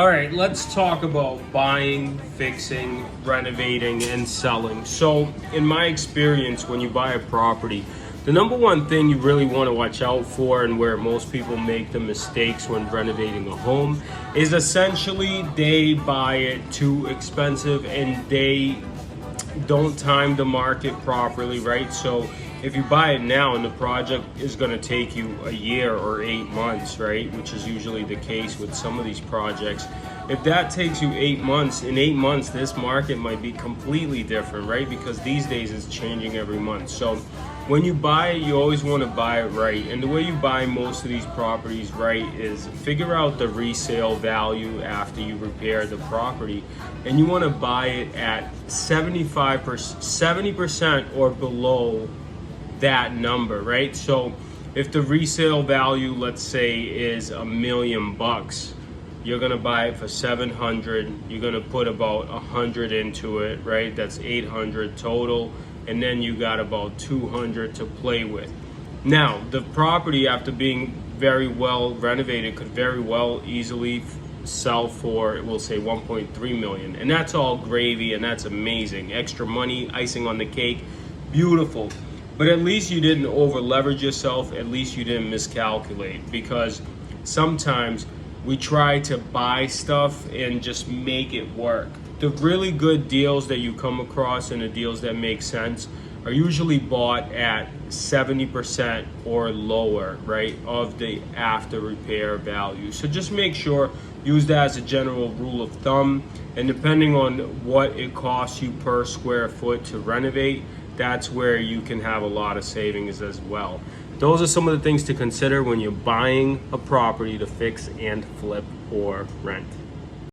All right, let's talk about buying, fixing, renovating, and selling. So, in my experience, when you buy a property, the number one thing you really want to watch out for, and where most people make the mistakes when renovating a home, is essentially they buy it too expensive and they don't time the market properly, right? So if you buy it now and the project is going to take you a year or 8 months, right, which is usually the case with some of these projects, if that takes you 8 months, in 8 months this market might be completely different, right? Because these days it's changing every month. So when you buy it, you always want to buy it right. And the way you buy most of these properties right is figure out the resale value after you repair the property, and you want to buy it at 75%, 70% or below that number, right? So if the resale value, let's say, is $1 million, you're gonna buy it for 700. You're gonna put about 100 into it, right? That's 800 total, and then you got about 200 to play with. Now, the property, after being very well renovated, could very well easily sell for, we'll say, 1.3 million, and that's all gravy, and that's amazing. Extra money, icing on the cake, beautiful. But at least you didn't over leverage yourself. At least you didn't miscalculate, because sometimes we try to buy stuff and just make it work. The really good deals that you come across and the deals that make sense are usually bought at 70% or lower, right, of the after repair value. So just make sure, use that as a general rule of thumb, and depending on what it costs you per square foot to renovate, that's where you can have a lot of savings as well. Those are some of the things to consider when you're buying a property to fix and flip or rent.